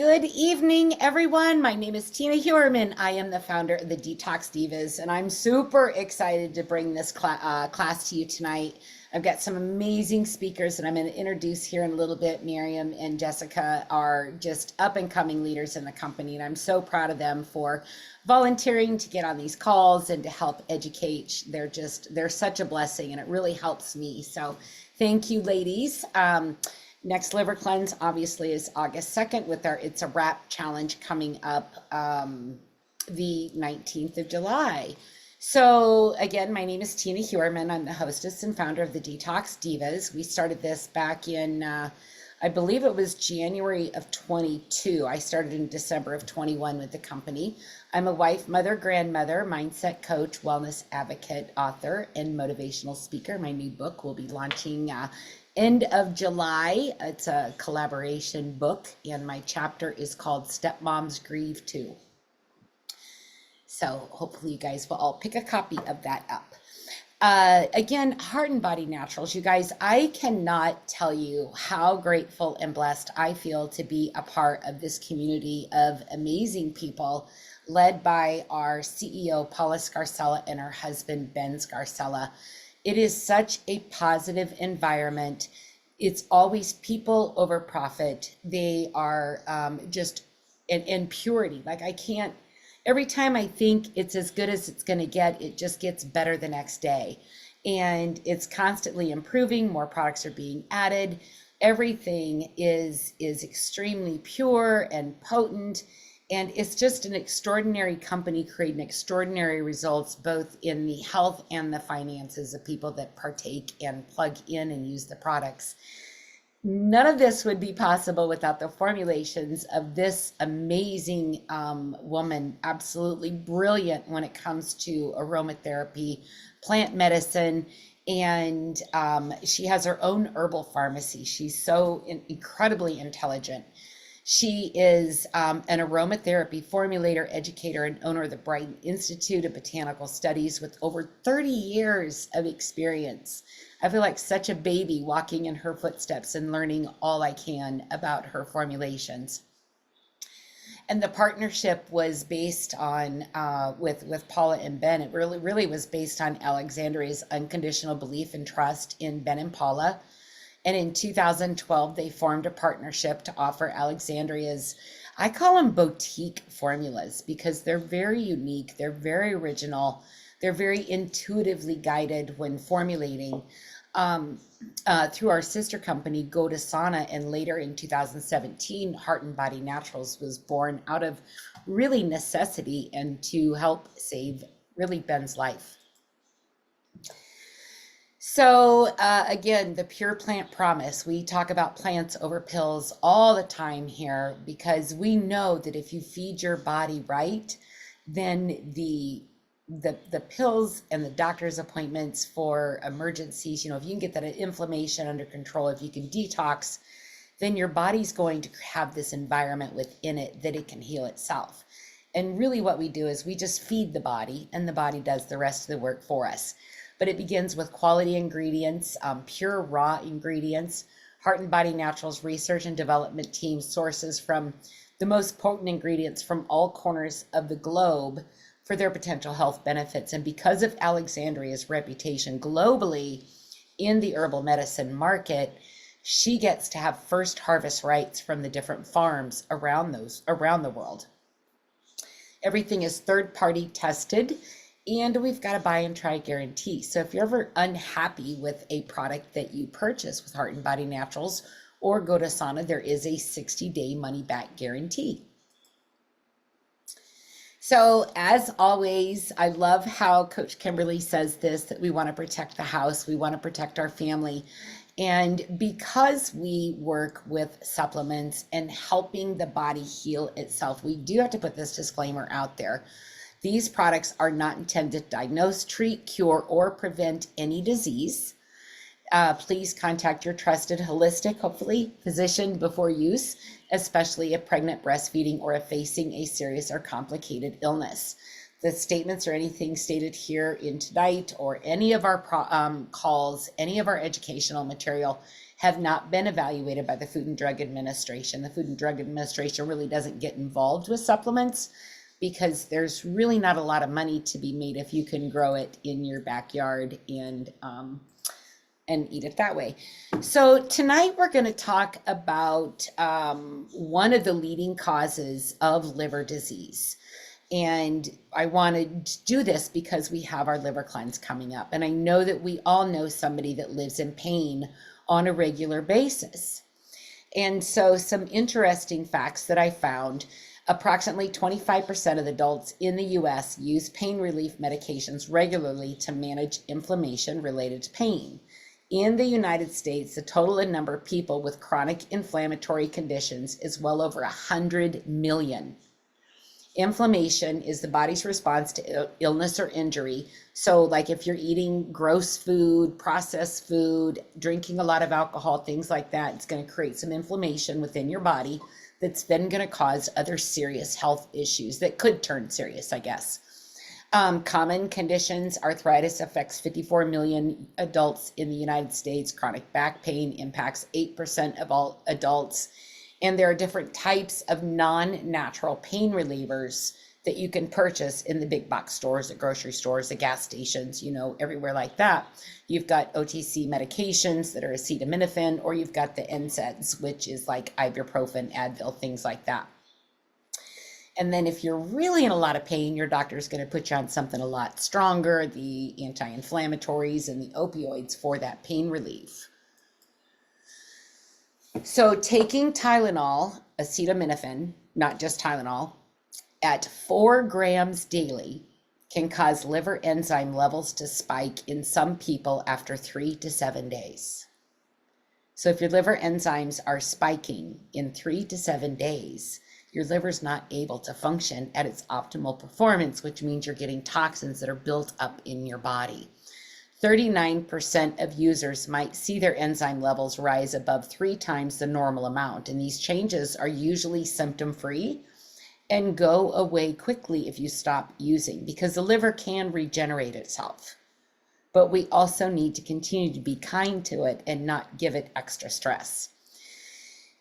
Good evening, everyone. My name is Tina Huerman. I am the founder of the Detox Divas, and I'm super excited to bring this class to you tonight. I've got some amazing speakers that I'm going to introduce here in a little bit. Miriam and Jessica are just up and coming leaders in the company, and I'm so proud of them for volunteering to get on these calls and to help educate. They're such a blessing, and it really helps me. So thank you, ladies. Next liver cleanse obviously is August 2nd with our It's a Wrap challenge coming up the 19th of July. So again, my name is Tina Huerman. I'm the hostess and founder of the Detox Divas. We started this back in, I believe it was January of 22. I started in December of 21 with the company. I'm a wife, mother, grandmother, mindset coach, wellness advocate, author, and motivational speaker. My new book will be launching end of July. It's a collaboration book, and my chapter is called Stepmoms Grieve Too. So hopefully you guys will all pick a copy of that up. Again, Heart and Body Naturals. You guys, I cannot tell you how grateful and blessed I feel to be a part of this community of amazing people led by our CEO, Paula Scarcella, and her husband, Ben Scarcella. It is such a positive environment. It's always people over profit. They are just in purity. Like every time I think it's as good as it's going to get, it just gets better the next day. And it's constantly improving. More products are being added. Everything is extremely pure and potent. And it's just an extraordinary company creating extraordinary results, both in the health and the finances of people that partake and plug in and use the products. None of this would be possible without the formulations of this amazing woman, absolutely brilliant when it comes to aromatherapy, plant medicine, and she has her own herbal pharmacy. She's so incredibly intelligent. She is an aromatherapy formulator, educator, and owner of the Brighton Institute of Botanical Studies with over 30 years of experience. I feel like such a baby walking in her footsteps and learning all I can about her formulations. And the partnership was based on, with Paula and Ben, it really was based on Alexandria's unconditional belief and trust in Ben and Paula. And in 2012, they formed a partnership to offer Alexandria's, I call them boutique formulas, because they're very unique, they're very original, they're very intuitively guided when formulating through our sister company, Go to Sauna. And later in 2017, Heart and Body Naturals was born out of really necessity and to help save really Ben's life. So again, the Pure Plant Promise. We talk about plants over pills all the time here because we know that if you feed your body right, then the pills and the doctor's appointments for emergencies, if you can get that inflammation under control, if you can detox, then your body's going to have this environment within it that it can heal itself. And really what we do is we just feed the body, and the body does the rest of the work for us. But it begins with quality ingredients, pure raw ingredients. Heart and Body Naturals research and development team sources from the most potent ingredients from all corners of the globe for their potential health benefits. And because of Alexandria's reputation globally in the herbal medicine market, she gets to have first harvest rights from the different farms around the world. Everything is third-party tested, and we've got a buy and try guarantee. So if you're ever unhappy with a product that you purchase with Heart and Body Naturals or Go to Sauna, there is a 60-day money-back guarantee. So as always, I love how Coach Kimberly says this, that we want to protect the house, we want to protect our family. And because we work with supplements and helping the body heal itself, we do have to put this disclaimer out there. These products are not intended to diagnose, treat, cure, or prevent any disease. Please contact your trusted holistic, hopefully, physician before use, especially if pregnant, breastfeeding, or if facing a serious or complicated illness. The statements or anything stated here in tonight or any of our calls, any of our educational material have not been evaluated by the Food and Drug Administration. The Food and Drug Administration really doesn't get involved with supplements because there's really not a lot of money to be made if you can grow it in your backyard and eat it that way. So tonight we're going to talk about one of the leading causes of liver disease. And I want to do this because we have our liver cleanse coming up. And I know that we all know somebody that lives in pain on a regular basis. And so some interesting facts that I found: approximately 25% of adults in the US use pain relief medications regularly to manage inflammation related to pain. In the United States, the total number of people with chronic inflammatory conditions is well over 100 million. Inflammation is the body's response to illness or injury. So like if you're eating gross food, processed food, drinking a lot of alcohol, things like that, it's going to create some inflammation within your body that's then going to cause other serious health issues that could turn serious, I guess. Common conditions: arthritis affects 54 million adults in the United States. Chronic back pain impacts 8% of all adults. And there are different types of non-natural pain relievers that you can purchase in the big box stores, at grocery stores, at gas stations, everywhere like that. You've got OTC medications that are acetaminophen, or you've got the NSAIDs, which is like ibuprofen, Advil, things like that. And then if you're really in a lot of pain, your doctor is going to put you on something a lot stronger, the anti-inflammatories and the opioids for that pain relief. So taking Tylenol, acetaminophen, not just Tylenol, at 4 grams daily can cause liver enzyme levels to spike in some people after 3 to 7 days. So if your liver enzymes are spiking in 3 to 7 days, your liver's not able to function at its optimal performance, which means you're getting toxins that are built up in your body. 39% of users might see their enzyme levels rise above 3 times the normal amount. And these changes are usually symptom-free and go away quickly if you stop using, because the liver can regenerate itself. But we also need to continue to be kind to it and not give it extra stress.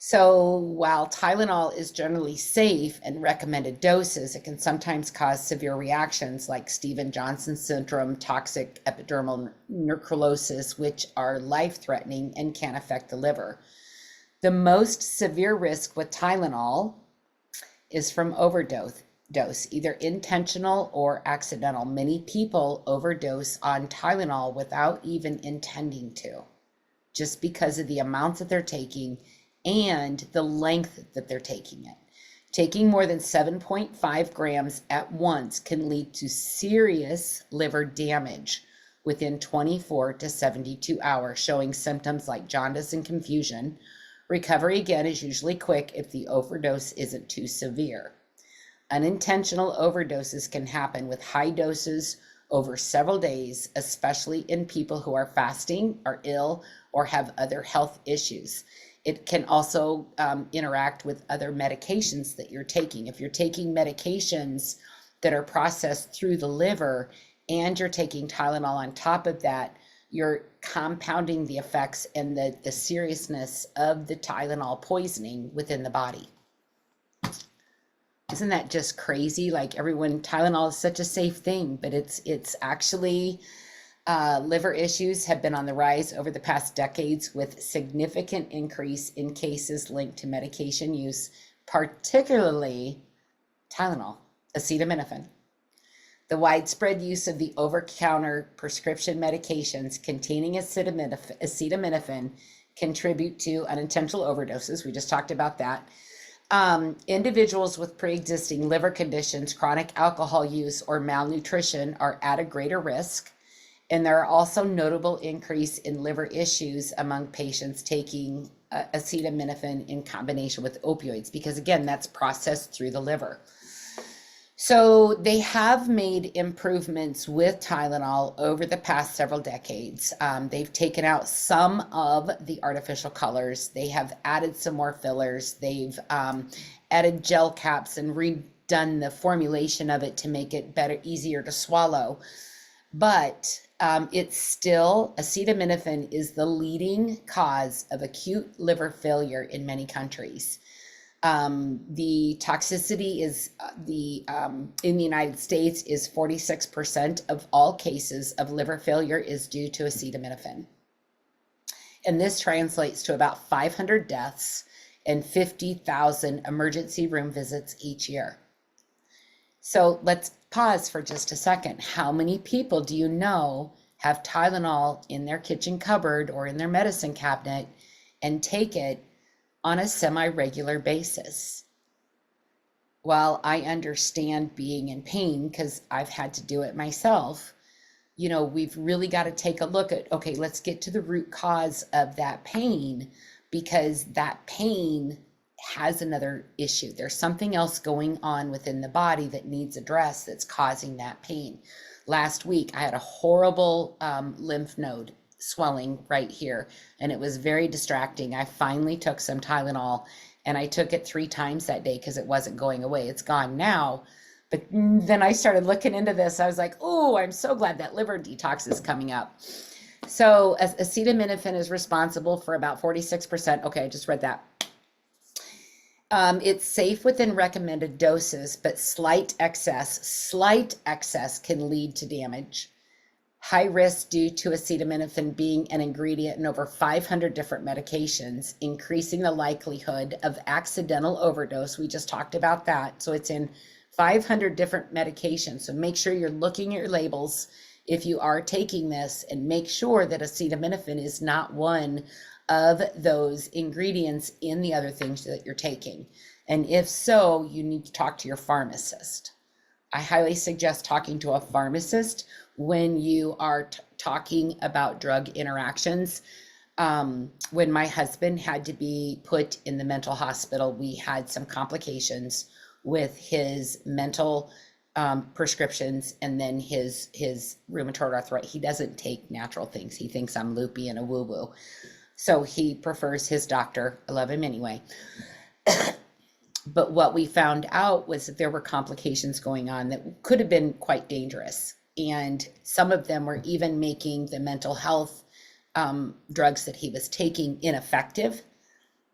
So while Tylenol is generally safe and recommended doses, it can sometimes cause severe reactions like Stevens-Johnson syndrome, toxic epidermal necrosis, which are life-threatening and can affect the liver. The most severe risk with Tylenol is from overdose, either intentional or accidental. Many people overdose on Tylenol without even intending to, just because of the amounts that they're taking and the length that they're taking it. Taking more than 7.5 grams at once can lead to serious liver damage within 24 to 72 hours, showing symptoms like jaundice and confusion. Recovery, again, is usually quick if the overdose isn't too severe. Unintentional overdoses can happen with high doses over several days, especially in people who are fasting, are ill, or have other health issues. It can also interact with other medications that you're taking. If you're taking medications that are processed through the liver and you're taking Tylenol on top of that, you're compounding the effects and the seriousness of the Tylenol poisoning within the body. Isn't that just crazy? Like Tylenol is such a safe thing, but it's actually liver issues have been on the rise over the past decades, with significant increase in cases linked to medication use, particularly Tylenol, acetaminophen. The widespread use of the over-the-counter prescription medications containing acetaminophen contribute to unintentional overdoses. We just talked about that. Individuals with pre-existing liver conditions, chronic alcohol use, or malnutrition are at a greater risk. And there are also notable increase in liver issues among patients taking acetaminophen in combination with opioids, because again, that's processed through the liver. So they have made improvements with Tylenol over the past several decades. They've taken out some of the artificial colors. They have added some more fillers. They've added gel caps and redone the formulation of it to make it better, easier to swallow. But It's still, acetaminophen is the leading cause of acute liver failure in many countries. The toxicity is in the United States is 46% of all cases of liver failure is due to acetaminophen. And this translates to about 500 deaths and 50,000 emergency room visits each year. So let's pause for just a second. How many people do you know have Tylenol in their kitchen cupboard or in their medicine cabinet and take it on a semi-regular basis? While I understand being in pain because I've had to do it myself, we've really got to take a look at, okay, let's get to the root cause of that pain, because that pain has another issue. There's something else going on within the body that needs addressed that's causing that pain. Last week, I had a horrible lymph node swelling right here, and it was very distracting. I finally took some Tylenol, and I took it 3 times that day because it wasn't going away. It's gone now. But then I started looking into this. I was like, oh, I'm so glad that liver detox is coming up. So acetaminophen is responsible for about 46%. Okay, I just read that. It's safe within recommended doses, but slight excess can lead to damage. High risk due to acetaminophen being an ingredient in over 500 different medications, increasing the likelihood of accidental overdose. We just talked about that. So it's in 500 different medications. So make sure you're looking at your labels if you are taking this, and make sure that acetaminophen is not one of those ingredients in the other things that you're taking. And if so, you need to talk to your pharmacist. I highly suggest talking to a pharmacist when you are talking about drug interactions. When my husband had to be put in the mental hospital, we had some complications with his mental prescriptions, and then his rheumatoid arthritis. He doesn't take natural things. He thinks I'm loopy and a woo-woo. So he prefers his doctor. I love him anyway. But what we found out was that there were complications going on that could have been quite dangerous. And some of them were even making the mental health drugs that he was taking ineffective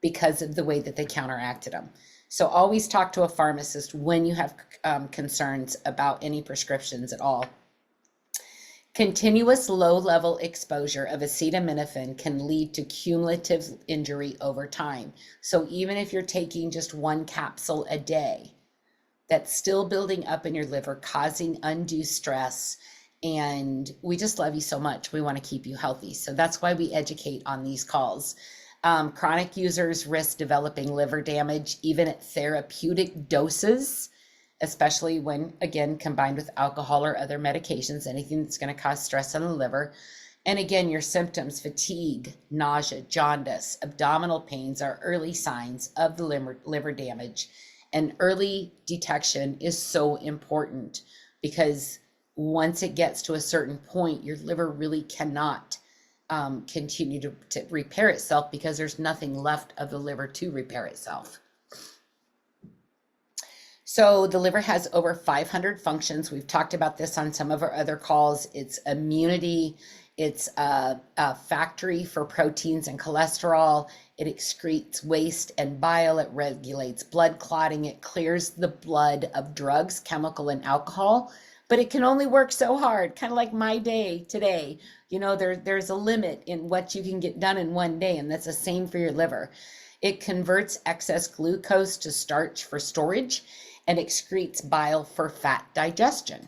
because of the way that they counteracted them. So always talk to a pharmacist when you have concerns about any prescriptions at all. Continuous low-level exposure of acetaminophen can lead to cumulative injury over time. So even if you're taking just 1 capsule a day, that's still building up in your liver, causing undue stress. And we just love you so much. We want to keep you healthy. So that's why we educate on these calls. Chronic users risk developing liver damage even at therapeutic doses, especially when, again, combined with alcohol or other medications, anything that's going to cause stress on the liver. And again, your symptoms, fatigue, nausea, jaundice, abdominal pains are early signs of the liver damage. And early detection is so important, because once it gets to a certain point, your liver really cannot continue to repair itself, because there's nothing left of the liver to repair itself. So the liver has over 500 functions. We've talked about this on some of our other calls. It's immunity. It's a factory for proteins and cholesterol. It excretes waste and bile. It regulates blood clotting. It clears the blood of drugs, chemical, and alcohol. But it can only work so hard, kind of like my day today. There's a limit in what you can get done in one day, and that's the same for your liver. It converts excess glucose to starch for storage and excretes bile for fat digestion.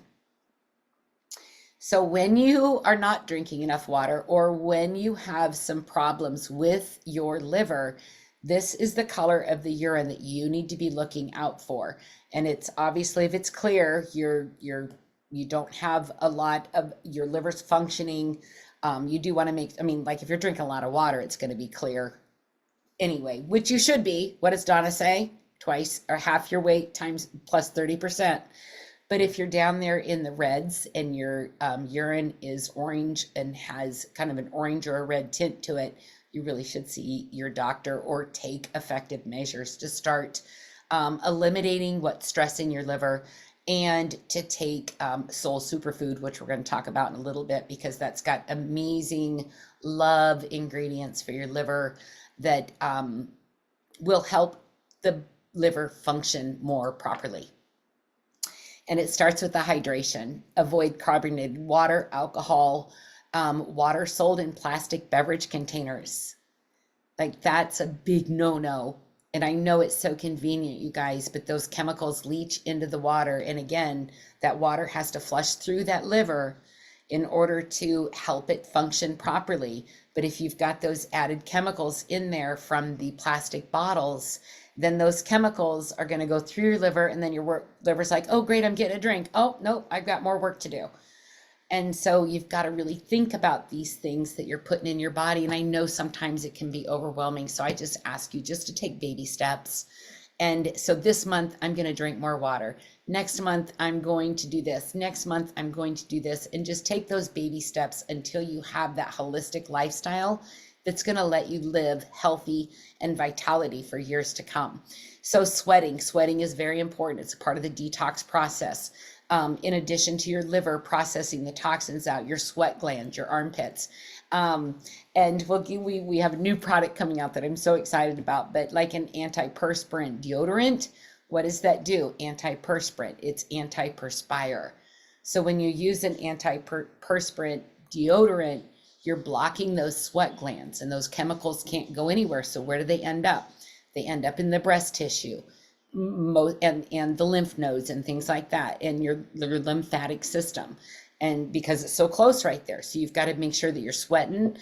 So when you are not drinking enough water, or when you have some problems with your liver, this is the color of the urine that you need to be looking out for. And it's obviously, if it's clear, you don't have a lot of your liver's functioning. You do want to make, like if you're drinking a lot of water, it's going to be clear anyway, which you should be. What does Donna say? Twice or half your weight times plus 30%. But if you're down there in the reds and your urine is orange and has kind of an orange or a red tint to it, you really should see your doctor or take effective measures to start eliminating what's stressing your liver and to take Soul Superfood, which we're going to talk about in a little bit, because that's got amazing love ingredients for your liver that will help the liver function more properly. And it starts with the hydration. Avoid carbonated water, alcohol, water sold in plastic beverage containers. Like that's a big no-no. And I know it's so convenient, you guys, but those chemicals leach into the water. And again, that water has to flush through that liver in order to help it function properly. But if you've got those added chemicals in there from the plastic bottles, then those chemicals are going to go through your liver, and then your liver's like, oh, great, I'm getting a drink. Oh, no, I've got more work to do. And so you've got to really think about these things that you're putting in your body. And I know sometimes it can be overwhelming. So I just ask you just to take baby steps. And so this month, I'm going to drink more water. Next month, I'm going to do this. Next month, I'm going to do this. And just take those baby steps until you have that holistic lifestyle that's going to let you live healthy and vitality for years to come. So sweating is very important. It's a part of the detox process. In addition to your liver processing the toxins out, your sweat glands, your armpits. And we have a new product coming out that I'm so excited about, but like an antiperspirant deodorant, what does that do? Antiperspirant, it's anti-perspire. So when you use an antiperspirant deodorant, you're blocking those sweat glands, and those chemicals can't go anywhere. So where do they end up? They end up in the breast tissue and the lymph nodes and things like that, and your lymphatic system. And because it's so close right there, so you've got to make sure that you're sweating.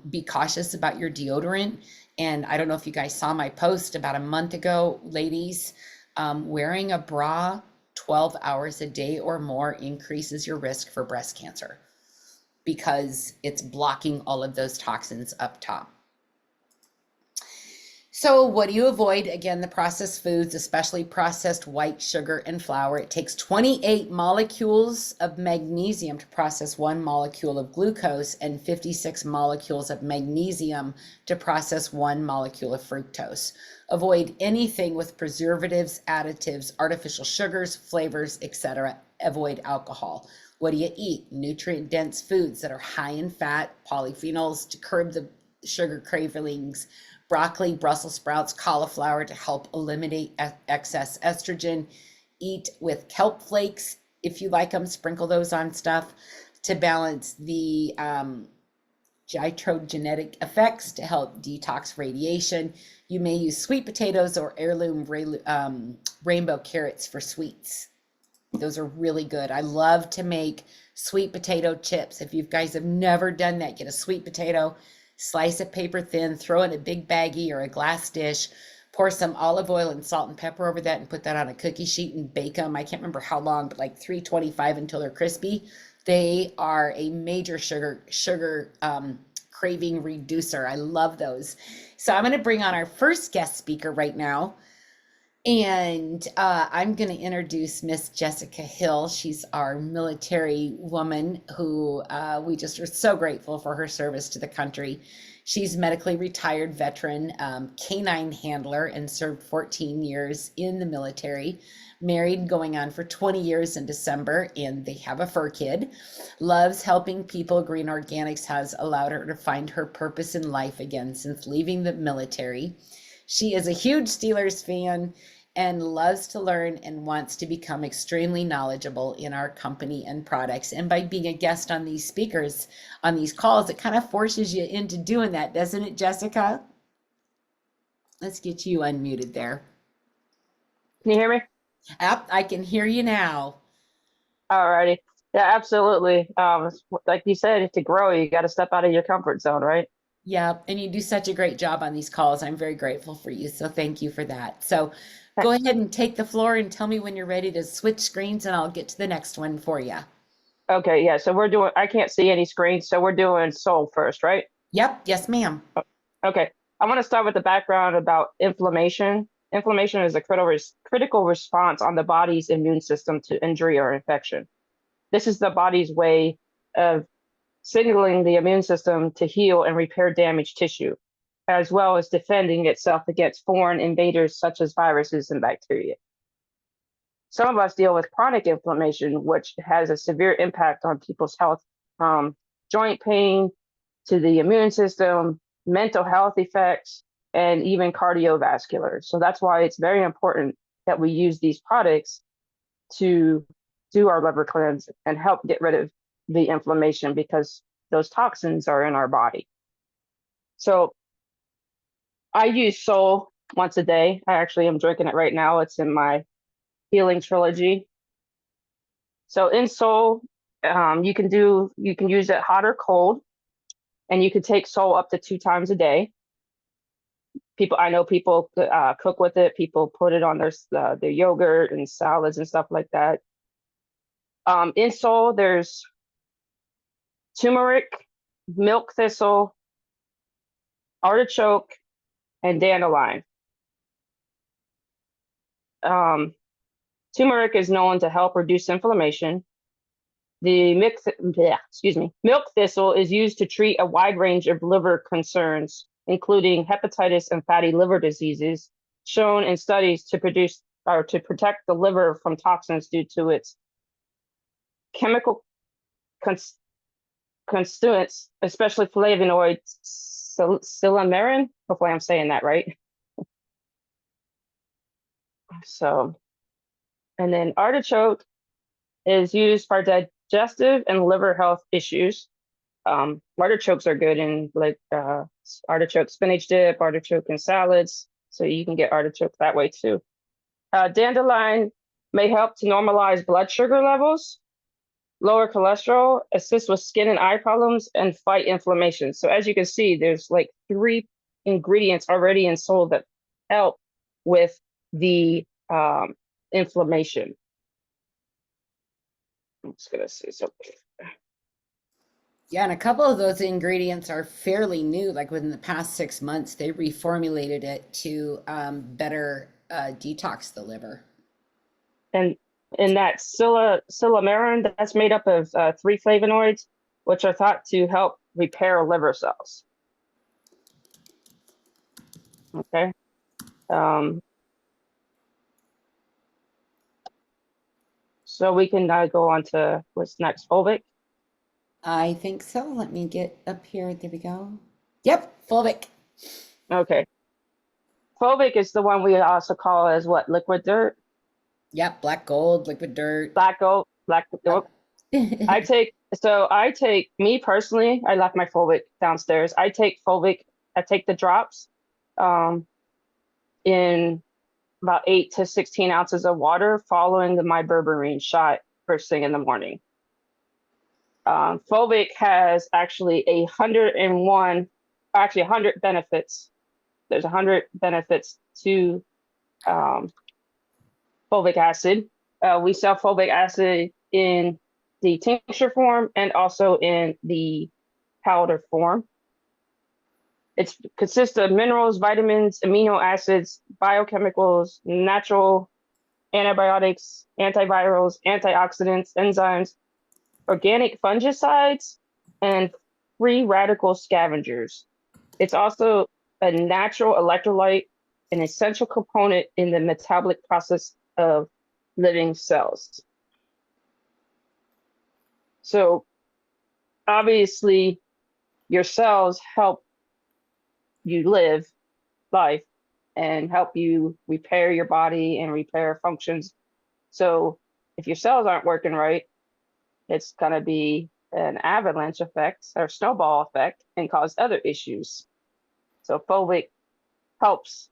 Be cautious about your deodorant. And I don't know if you guys saw my post about a month ago, ladies, wearing a bra 12 hours a day or more increases your risk for breast cancer because it's blocking all of those toxins up top. So what do you avoid? Again, the processed foods, especially processed white sugar and flour. It takes 28 molecules of magnesium to process 1 molecule of glucose and 56 molecules of magnesium to process 1 molecule of fructose. Avoid anything with preservatives, additives, artificial sugars, flavors, etc. Avoid alcohol. What do you eat? Nutrient-dense foods that are high in fat, polyphenols to curb the sugar cravings, broccoli, Brussels sprouts, cauliflower to help eliminate excess estrogen. Eat with kelp flakes if you like them, sprinkle those on stuff to balance the gytrogenetic effects to help detox radiation. You may use sweet potatoes or heirloom rainbow carrots for sweets. Those are really good. I love to make sweet potato chips. If you guys have never done that, get a sweet potato, slice it paper thin, throw it in a big baggie or a glass dish, pour some olive oil and salt and pepper over that and put that on a cookie sheet and bake them. I can't remember how long, but like 325 until they're crispy. They are a major sugar craving reducer. I love those. So I'm going to bring on our first guest speaker right now. And I'm going to introduce Miss Jessica Hill. She's our military woman who we just are so grateful for her service to the country. She's medically retired veteran, canine handler, and served 14 years in the military. Married, going on for 20 years in December, and they have a fur kid. Loves helping people. Green Organics has allowed her to find her purpose in life again since leaving the military. She is a huge Steelers fan and loves to learn and wants to become extremely knowledgeable in our company and products. And by being a guest on these speakers, on these calls, it kind of forces you into doing that, doesn't it, Jessica? Let's get you unmuted there. Can you hear me? Yep, I can hear you now. Alrighty. Yeah, absolutely. Like you said, to grow, you got to step out of your comfort zone, right? Yeah, and you do such a great job on these calls. I'm very grateful for you. So thank you for that. So go ahead and take the floor and tell me when you're ready to switch screens, and I'll get to the next one for you. Okay, yeah. So I can't see any screens, so we're doing soul first, right? Yep, yes, ma'am. Okay. I want to start with the background about inflammation. Inflammation is a critical response on the body's immune system to injury or infection. This is the body's way of signaling the immune system to heal and repair damaged tissue, as well as defending itself against foreign invaders such as viruses and bacteria. some of us deal with chronic inflammation, which has a severe impact on people's health, from joint pain to the immune system, mental health effects, and even cardiovascular. So that's why it's very important that we use these products to do our liver cleanse and help get rid of the inflammation, because those toxins are in our body. So I use Sol once a day. I actually am drinking it right now. It's in my healing trilogy. So in Sol, you can use it hot or cold, and you can take Sol up to 2 times a day. I know people cook with it. People put it on their yogurt and salads and stuff like that. In Sol, there's turmeric, milk thistle, artichoke, and dandelion. Turmeric is known to help reduce inflammation. The milk thistle is used to treat a wide range of liver concerns, including hepatitis and fatty liver diseases, shown in studies to protect the liver from toxins due to its chemical constituents, especially flavonoid silymarin. Hopefully I'm saying that right. So, and then artichoke is used for digestive and liver health issues. Artichokes are good in like artichoke spinach dip, artichoke in salads. So you can get artichoke that way too. Dandelion may help to normalize blood sugar levels, lower cholesterol, assist with skin and eye problems, and fight inflammation. So as you can see, there's like 3 ingredients already in Sol that help with the inflammation. I'm just gonna say something. Yeah, and a couple of those ingredients are fairly new. Like within the past 6 months, they reformulated it to better detox the liver. And in that silymarin, that's made up of 3 flavonoids, which are thought to help repair liver cells. Okay. So we can go on to what's next, fobic. I think so. Let me get up here. There we go. Yep, fulvic. Okay. Fobic is the one we also call as what? Liquid dirt? Yep, black gold, liquid dirt. Black gold, me personally, I left my Fobic downstairs. I take the drops in about 8 to 16 ounces of water following my berberine shot first thing in the morning. Fobic has actually 100 benefits. There's 100 benefits to fulvic acid. We sell fulvic acid in the tincture form and also in the powder form. It consists of minerals, vitamins, amino acids, biochemicals, natural antibiotics, antivirals, antioxidants, enzymes, organic fungicides, and free radical scavengers. It's also a natural electrolyte, an essential component in the metabolic process of living cells. So obviously your cells help you live life and help you repair your body and repair functions. So if your cells aren't working right, it's going to be an avalanche effect or snowball effect and cause other issues. So fulvic helps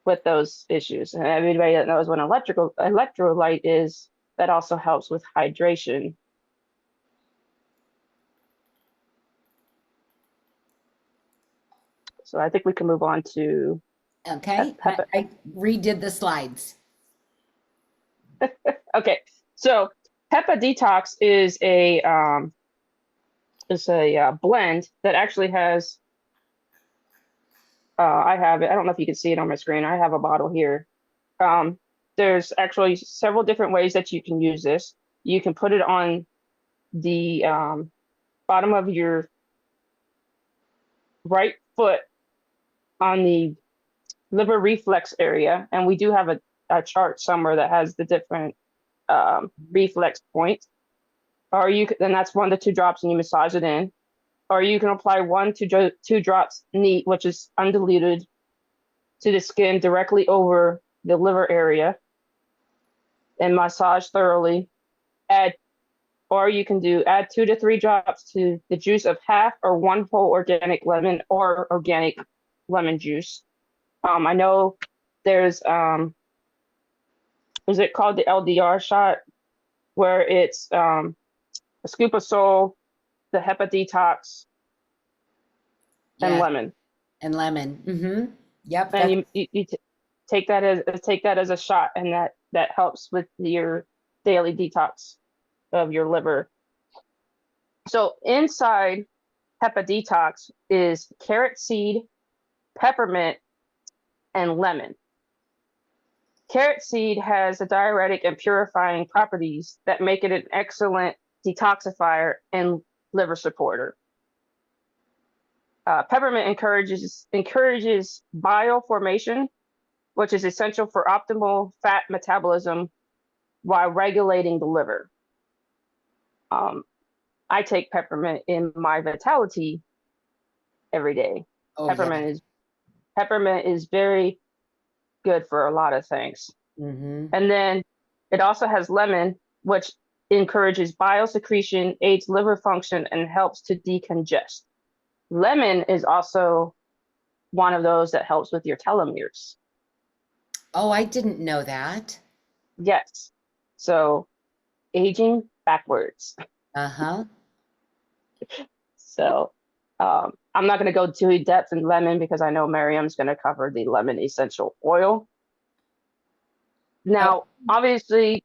with those issues. And everybody that knows what an electrolyte is, that also helps with hydration. So I think we can move on to Okay, I redid the slides. Okay, so Peppa Detox is a blend that actually has. I have it. I don't know if you can see it on my screen. I have a bottle here. There's actually several different ways that you can use this. You can put it on the bottom of your right foot on the liver reflex area, and we do have a chart somewhere that has the different reflex points. Or you can, then that's 1 to 2 drops and you massage it in. Or you can apply 1 to 2 drops neat, which is undiluted, to the skin directly over the liver area and massage thoroughly. Or you can add 2 to 3 drops to the juice of half or 1 whole organic lemon or organic lemon juice. I know there's is it called the LDR shot, where it's a scoop of Sol, the Peppa Detox, and Yeah, lemon. and lemon. Mm-hmm. Yep, And that's you take that as a shot, and that helps with your daily detox of your liver. So inside Peppa Detox is carrot seed, peppermint, and lemon. Carrot seed has a diuretic and purifying properties that make it an excellent detoxifier and liver supporter. Peppermint encourages bile formation, which is essential for optimal fat metabolism while regulating the liver. I take peppermint in my Vitality every day. oh yeah. Peppermint is very good for a lot of things. Mm-hmm. And then it also has lemon, which encourages bile secretion, aids liver function, and helps to decongest. Lemon is also one of those that helps with your telomeres. Oh, I didn't know that. Yes. So aging backwards. Uh-huh. So I'm not going to go too in depth in lemon because I know Miriam's going to cover the lemon essential oil. Now, obviously,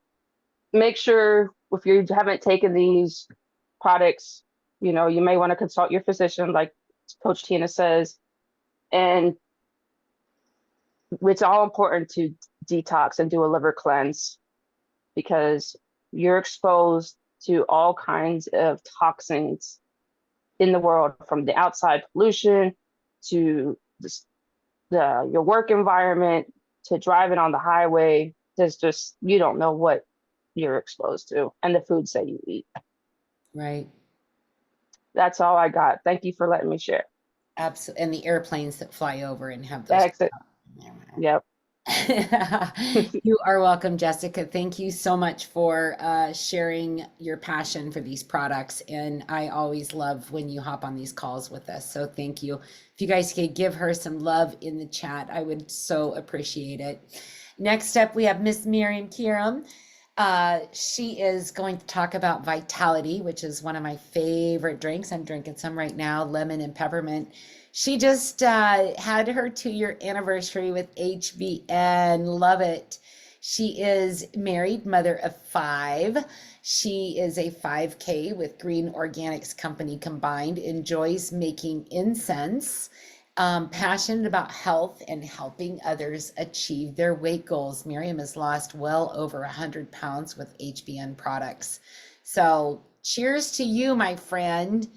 make sure if you haven't taken these products, you may want to consult your physician, like Coach Tina says. And it's all important to detox and do a liver cleanse because you're exposed to all kinds of toxins in the world, from the outside pollution to your work environment to driving on the highway. There's just, you don't know what you're exposed to, and the foods that you eat. Right. That's all I got. Thank you for letting me share. Absolutely. And the airplanes that fly over and have those. Exit. Yep. You are welcome, Jessica. Thank you so much for sharing your passion for these products. And I always love when you hop on these calls with us. So thank you. If you guys could give her some love in the chat, I would so appreciate it. Next up, we have Miss Miriam Kiram. She is going to talk about Vitality, which is one of my favorite drinks. I'm drinking some right now, lemon and peppermint. She just had her 2-year anniversary with HBN. Love it. She is married, mother of 5. She is a 5K with Green Organics Company combined, enjoys making incense, passionate about health and helping others achieve their weight goals. Miriam has lost well over 100 pounds with HBN products. So cheers to you, my friend.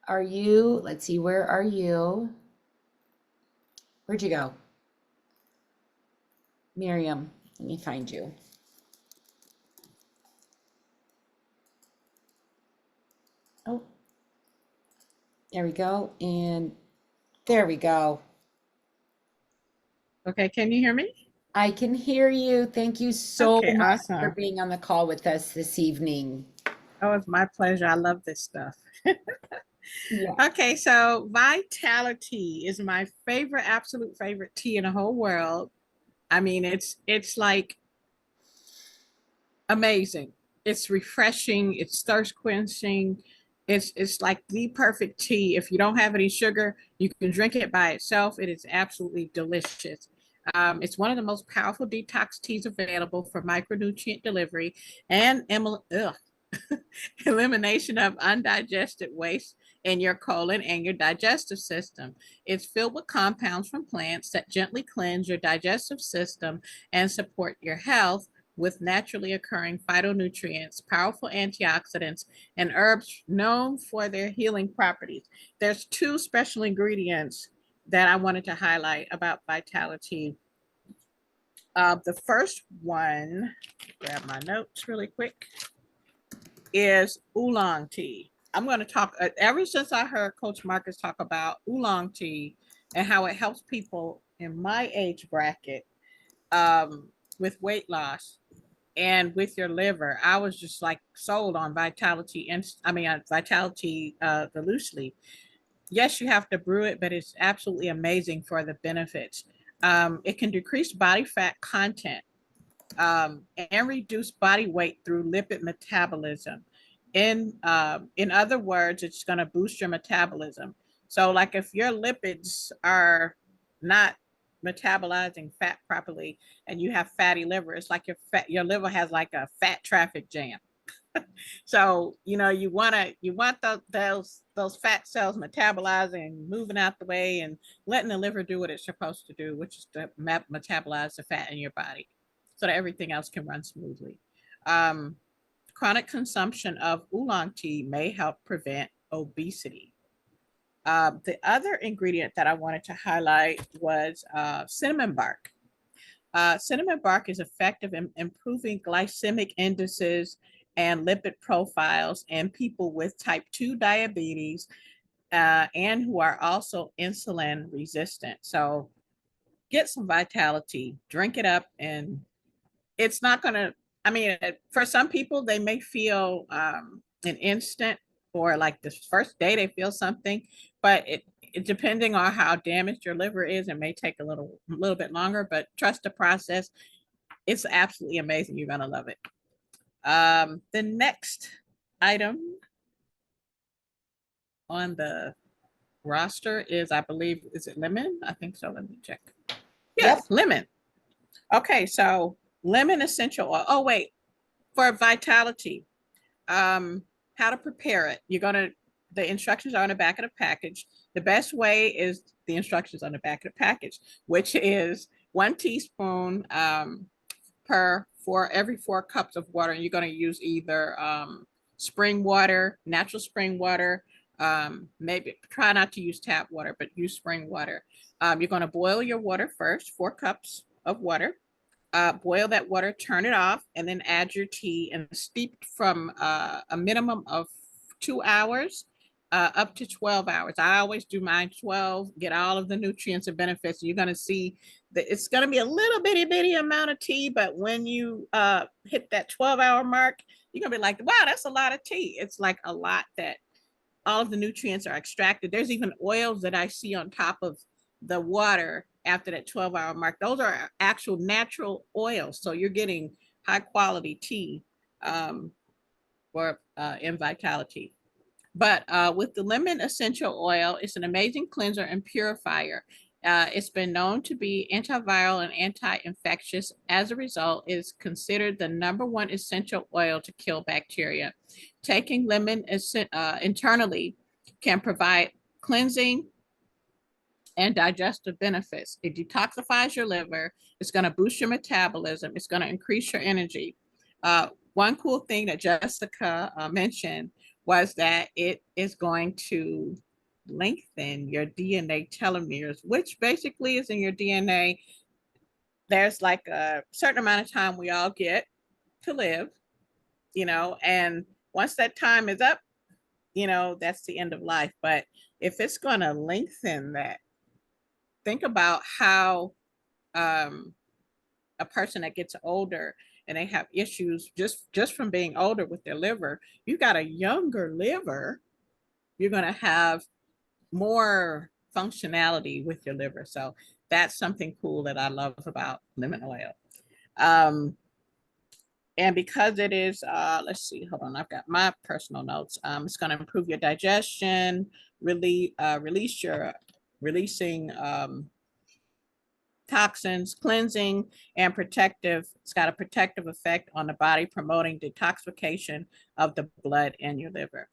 Let's see, where are you? Where'd you go? Miriam, let me find you. Oh, there we go. And there we go. Okay, can you hear me? I can hear you. Thank you so Okay, much for awesome. being on the call with us this evening. Oh, it's my pleasure. I love this stuff. Yeah. Okay, so Vitality is my favorite, absolute favorite tea in the whole world. I mean, it's like amazing. It's refreshing. It's thirst quenching. It's like the perfect tea. If you don't have any sugar, you can drink it by itself. It is absolutely delicious. It's one of the most powerful detox teas available for micronutrient delivery and elimination of undigested waste in your colon and your digestive system. It's filled with compounds from plants that gently cleanse your digestive system and support your health with naturally occurring phytonutrients, powerful antioxidants, and herbs known for their healing properties. There's 2 special ingredients that I wanted to highlight about Vitality. The first one, grab my notes really quick, is oolong tea. I'm going to talk, ever since I heard Coach Marcus talk about oolong tea and how it helps people in my age bracket with weight loss and with your liver, I was just like sold on Vitality, and Vitality, the loose leaf. Yes, you have to brew it, but it's absolutely amazing for the benefits. It can decrease body fat content and reduce body weight through lipid metabolism. In other words, it's going to boost your metabolism. So, like if your lipids are not metabolizing fat properly, and you have fatty liver, it's like your liver has like a fat traffic jam. So you want those fat cells metabolizing, moving out the way, and letting the liver do what it's supposed to do, which is to metabolize the fat in your body, so that everything else can run smoothly. Chronic consumption of oolong tea may help prevent obesity. The other ingredient that I wanted to highlight was cinnamon bark. Cinnamon bark is effective in improving glycemic indices and lipid profiles in people with type 2 diabetes and who are also insulin resistant. So get some Vitality, drink it up, and it's not going to, for some people, they may feel an instant or like the first day they feel something, but it depending on how damaged your liver is, it may take a little bit longer, but trust the process. It's absolutely amazing. You're going to love it. The next item on the roster is, I believe, is it lemon? I think so. Let me check. Yes, yep. Lemon. Okay, so lemon essential oil. Oh, wait, for Vitality, how to prepare it. The instructions are on the back of the package. The best way is the instructions on the back of the package, which is 1 teaspoon for every 4 cups of water. And you're going to use either spring water, natural spring water. Maybe try not to use tap water, but use spring water. You're going to boil your water first, 4 cups of water. Boil that water, turn it off, and then add your tea and steep from a minimum of 2 hours up to 12 hours. I always do mine 12, get all of the nutrients and benefits. You're going to see that it's going to be a little bitty amount of tea, but when you hit that 12-hour mark, you're going to be like, wow, that's a lot of tea. It's like a lot that all of the nutrients are extracted. There's even oils that I see on top of the water after that 12-hour mark. Those are actual natural oils. So you're getting high quality tea in Vitality. But with the lemon essential oil, it's an amazing cleanser and purifier. It's been known to be antiviral and anti-infectious. As a result, it is considered the #1 essential oil to kill bacteria. Taking lemon internally can provide cleansing and digestive benefits. It detoxifies your liver. It's going to boost your metabolism. It's going to increase your energy. One cool thing that Jessica mentioned was that it is going to lengthen your DNA telomeres, which basically is in your DNA. There's like a certain amount of time we all get to live, and once that time is up, that's the end of life. But if it's going to lengthen that, think about how a person that gets older and they have issues just from being older with their liver. You got a younger liver, you're going to have more functionality with your liver. So that's something cool that I love about lemon oil. And because it is, let's see, hold on, I've got my personal notes. It's going to improve your digestion, releasing toxins, cleansing, and protective. It's got a protective effect on the body, promoting detoxification of the blood in your liver.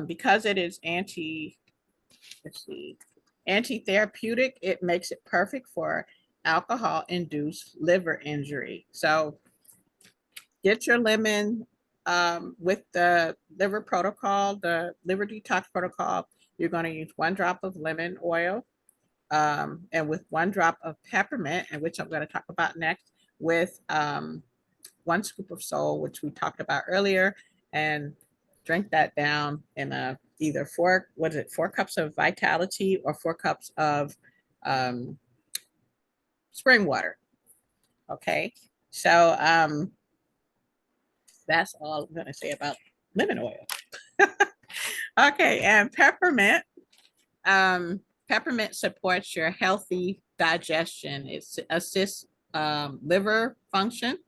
Because it is anti-therapeutic, it makes it perfect for alcohol-induced liver injury. So get your lemon with the liver protocol, the liver detox protocol. You're going to use 1 drop of lemon oil, and with 1 drop of peppermint, and which I'm going to talk about next, with 1 scoop of salt, which we talked about earlier, and drink that down in either 4 cups of Vitality or 4 cups of spring water. Okay, so that's all I'm going to say about lemon oil. Okay, and peppermint. Peppermint supports your healthy digestion. It assists liver function.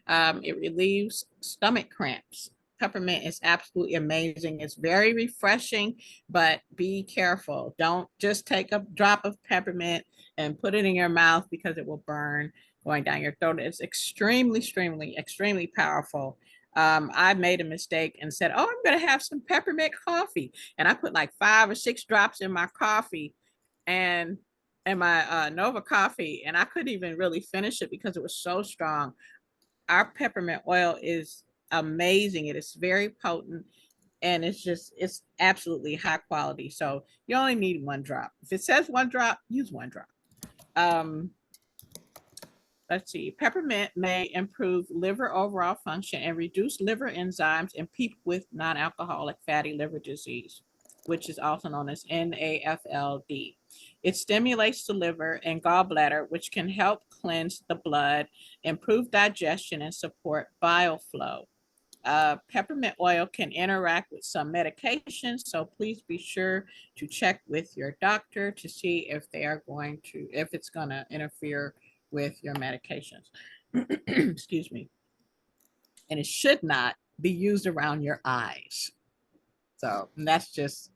It relieves stomach cramps. Peppermint is absolutely amazing. It's very refreshing, but be careful. Don't just take a drop of peppermint and put it in your mouth because it will burn going down your throat. It's extremely, extremely powerful. I made a mistake and said, oh, I'm going to have some peppermint coffee. And I put like 5 or 6 drops in my coffee and my Nova coffee. And I couldn't even really finish it because it was so strong. Our peppermint oil is amazing. It is very potent. And it's absolutely high quality. So you only need 1 drop. If it says 1 drop, use 1 drop. Let's see, peppermint may improve liver overall function and reduce liver enzymes in people with non-alcoholic fatty liver disease, which is also known as NAFLD. It stimulates the liver and gallbladder, which can help cleanse the blood, improve digestion, and support bile flow. Peppermint oil can interact with some medications, so please be sure to check with your doctor to see if it's going to interfere with your medications. Excuse me. And it should not be used around your eyes. So that's just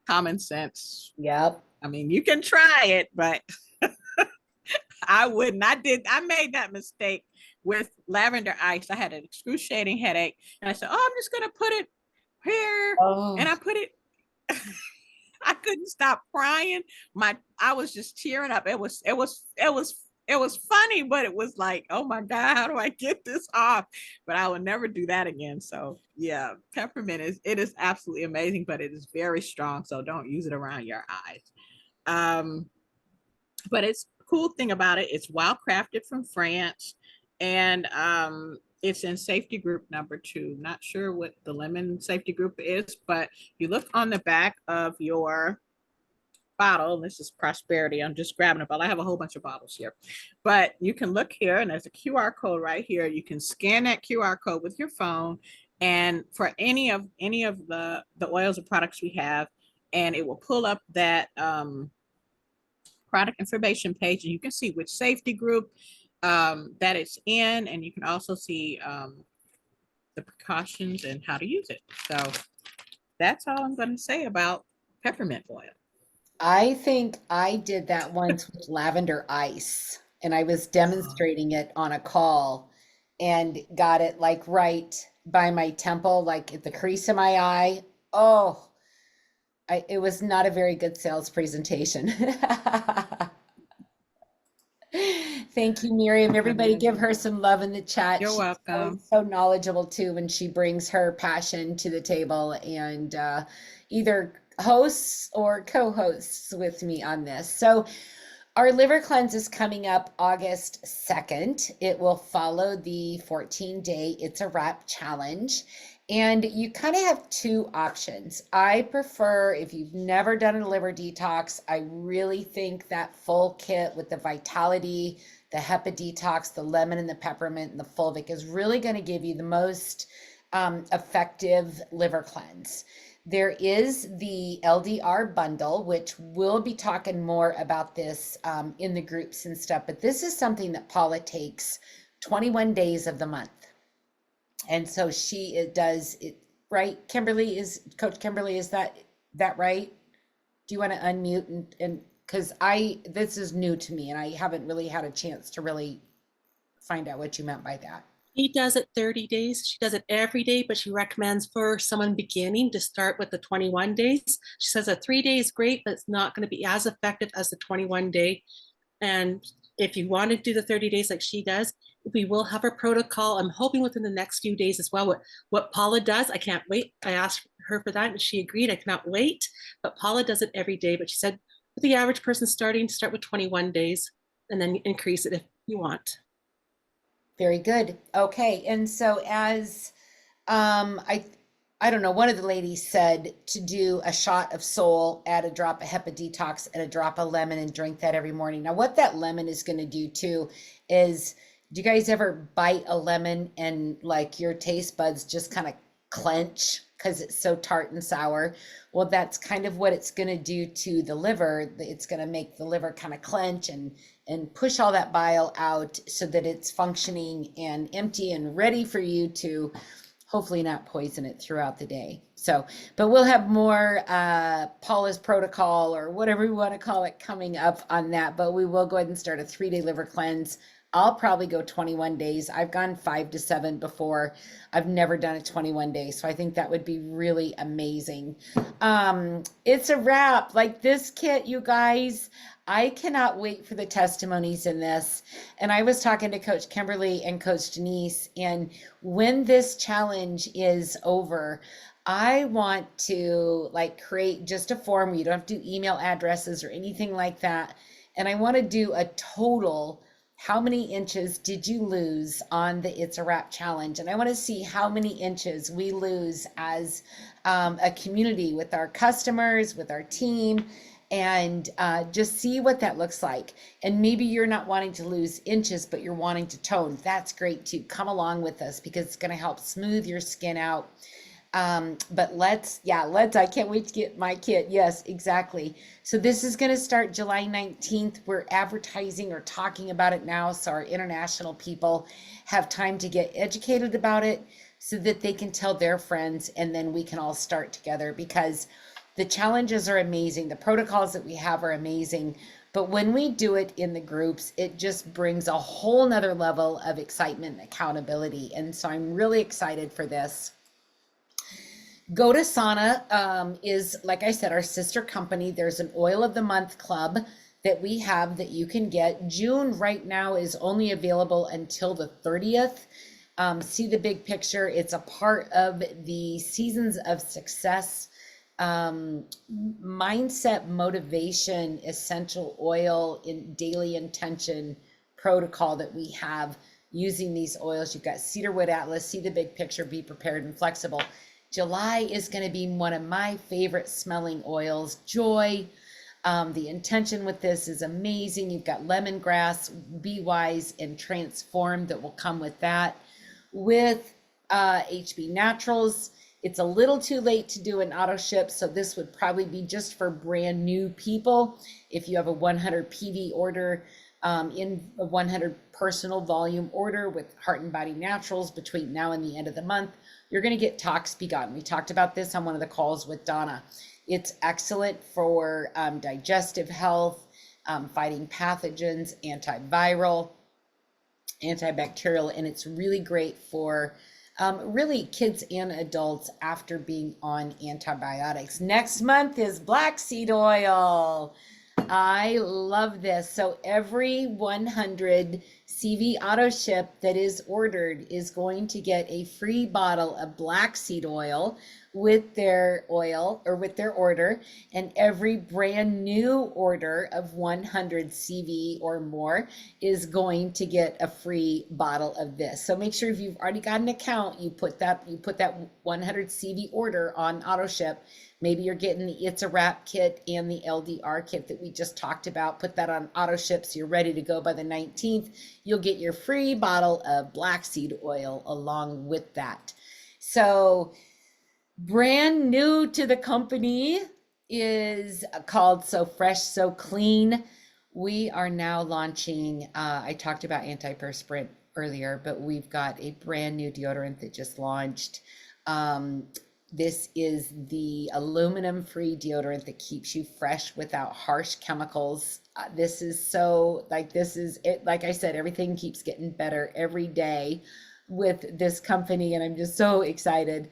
common sense. Yep. I mean, you can try it, but I wouldn't. I made that mistake with lavender ice. I had an excruciating headache, and I said, "Oh, I'm just gonna put it here," and I put it. I couldn't stop crying. I was just tearing up. It was funny, but it was like, oh my God, how do I get this off? But I will never do that again. So yeah, peppermint is absolutely amazing, but it is very strong. So don't use it around your eyes. But it's cool thing about it, it's wild crafted from France, and it's in safety group number 2. Not sure what the lemon safety group is, but you look on the back of your bottle. This is Prosperity. I'm just grabbing a bottle. I have a whole bunch of bottles here, but you can look here, and there's a QR code right here. You can scan that QR code with your phone, and for any of the oils or products we have, and it will pull up that product information page, and you can see which safety group that it's in, and you can also see the precautions and how to use it. So that's all I'm going to say about peppermint oil. I think I did that once with lavender ice, and I was demonstrating it on a call and got it like right by my temple, like at the crease of my eye. Oh, it was not a very good sales presentation. Thank you, Miriam. Everybody give her some love in the chat. You're She's welcome. so knowledgeable too when she brings her passion to the table, and either hosts or co-hosts with me on this. So our liver cleanse is coming up August 2nd. It will follow the 14-day It's a Wrap challenge. And you kind of have 2 options. I prefer, if you've never done a liver detox, I really think that full kit with the Vitality, the Peppa Detox, the lemon and the peppermint and the fulvic is really going to give you the most effective liver cleanse. There is the LDR bundle, which we'll be talking more about this in the groups and stuff, but this is something that Paula takes 21 days of the month. And so it does it, right? Coach Kimberly, is that right? Do you want to unmute and because this is new to me and I haven't really had a chance to really find out what you meant by that. She does it 30 days. She does it every day, but she recommends for someone beginning to start with the 21 days. She says a 3 day is great, but it's not going to be as effective as the 21 day. And if you want to do the 30 days like she does, we will have a protocol. I'm hoping within the next few days as well. What Paula does, I can't wait. I asked her for that and she agreed. I cannot wait. But Paula does it every day. But she said, with the average person start with 21 days and then increase it you want. Very good. Okay. And so as I don't know, one of the ladies said to do a shot of Soul, add a drop of Peppa Detox and a drop of lemon and drink that every morning. Now, what that lemon is going to do too is, do you guys ever bite a lemon and like your taste buds just kind of clench because it's so tart and sour? Well, that's kind of what it's going to do to the liver. It's going to make the liver kind of clench and push all that bile out so that it's functioning and empty and ready for you to hopefully not poison it throughout the day. So, but we'll have more Paula's protocol or whatever we want to call it coming up on that. But we will go ahead and start a 3-day liver cleanse. I'll probably go 21 days. I've gone 5 to 7 before. I've never done a 21 days. So I think that would be really amazing. It's a wrap. Like this kit, you guys, I cannot wait for the testimonies in this. And I was talking to Coach Kimberly and Coach Denise, and when this challenge is over, I want to like create just a form where you don't have to do email addresses or anything like that. And I want to do a total, how many inches did you lose on the It's a Wrap challenge? And I want to see how many inches we lose as a community with our customers, with our team, and just see what that looks like. And maybe you're not wanting to lose inches, but you're wanting to tone. That's great too. Come along with us because it's going to help smooth your skin out. But I can't wait to get my kit. Yes, exactly. So this is going to start July 19th. We're advertising or talking about it now, so our international people have time to get educated about it so that they can tell their friends, and then we can all start together, because the challenges are amazing. The protocols that we have are amazing. But when we do it in the groups, it just brings a whole nother level of excitement and accountability. And so I'm really excited for this. Go to Sana is, like I said, our sister company. There's an Oil of the Month club that we have that you can get. June right now is only available until the 30th. See the big picture. It's a part of the Seasons of Success mindset motivation essential oil in daily intention protocol that we have using these oils. You've got cedarwood atlas, see the big picture, be prepared and flexible. July is going to be one of my favorite smelling oils, Joy. The intention with this is amazing. You've got lemongrass, Be Wise, and Transform that will come with that. With HB Naturals, it's a little too late to do an auto ship, so this would probably be just for brand new people. If you have a 100 PV order, in a 100 personal volume order with Heart and Body Naturals between now and the end of the month, you're going to get Tox Be Gone. We talked about this on one of the calls with Donna. It's excellent for digestive health, fighting pathogens, antiviral, antibacterial, and it's really great for really kids and adults after being on antibiotics. Next month is black seed oil. I love this. So every 100 CV auto ship that is ordered is going to get a free bottle of black seed oil with their oil or with their order, and every brand new order of 100 CV or more is going to get a free bottle of this. So make sure if you've already got an account, you put that 100 CV order on auto ship. Maybe you're getting the It's a Wrap kit and the LDR kit that we just talked about. Put that on auto ship so you're ready to go by the 19th. You'll get your free bottle of black seed oil along with that. So brand new to the company is called So Fresh, So Clean. We are now launching, I talked about antiperspirant earlier, but we've got a brand new deodorant that just launched. This is the aluminum-free deodorant that keeps you fresh without harsh chemicals. This is so, this is it. Like I said, everything keeps getting better every day with this company, and I'm just so excited.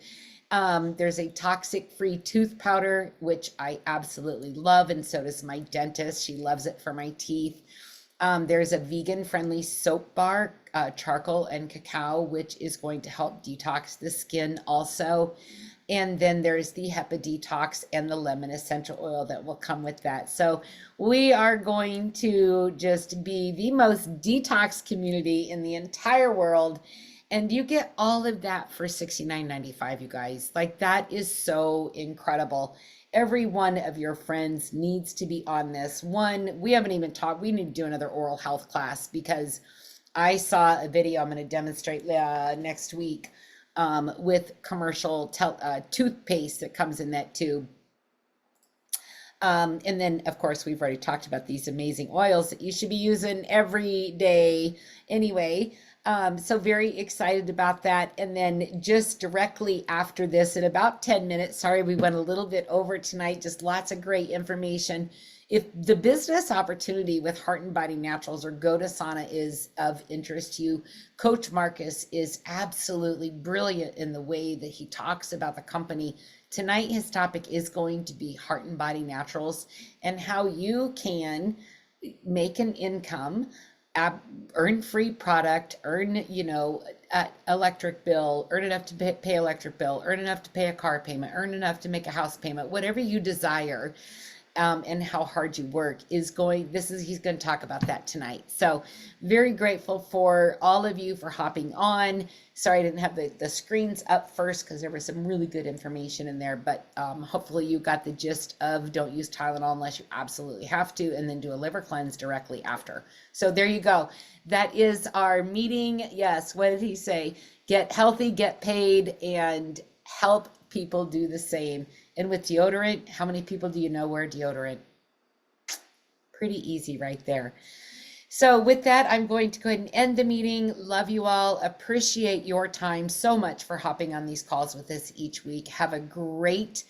There's a toxic-free tooth powder, which I absolutely love, and so does my dentist. She loves it for my teeth. There's a vegan-friendly soap bar, charcoal and cacao, which is going to help detox the skin also. And then there's the Peppa Detox and the lemon essential oil that will come with that. So we are going to just be the most detox community in the entire world. And you get all of that for $69.95, you guys. Like, that is so incredible. Every one of your friends needs to be on this. One, we haven't even talked, we need to do another oral health class, because I saw a video I'm going to demonstrate next week with commercial toothpaste that comes in that tube. And then, of course, we've already talked about these amazing oils that you should be using every day anyway. So very excited about that. And then just directly after this, in about 10 minutes, sorry, we went a little bit over tonight, just lots of great information. If the business opportunity with Heart and Body Naturals or Go to Sauna is of interest to you, Coach Marcus is absolutely brilliant in the way that he talks about the company. Tonight, his topic is going to be Heart and Body Naturals and how you can make an income, earn free product, earn, electric bill, earn enough to pay electric bill, earn enough to pay a car payment, earn enough to make a house payment, whatever you desire. And how hard you work he's going to talk about that tonight. So very grateful for all of you for hopping on. Sorry, I didn't have the screens up first because there was some really good information in there, but hopefully you got the gist of don't use Tylenol unless you absolutely have to, and then do a liver cleanse directly after. So there you go. That is our meeting. Yes. What did he say? Get healthy, get paid, and help people do the same. And with deodorant, how many people do you know wear deodorant? Pretty easy right there. So with that, I'm going to go ahead and end the meeting. Love you all. Appreciate your time so much for hopping on these calls with us each week. Have a great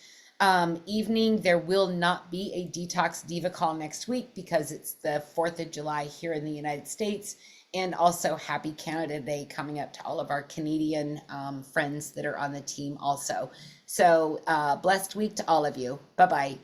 evening. There will not be a Detox Diva call next week because it's the 4th of July here in the United States. And also happy Canada Day coming up to all of our Canadian friends that are on the team also. So blessed week to all of you. Bye-bye.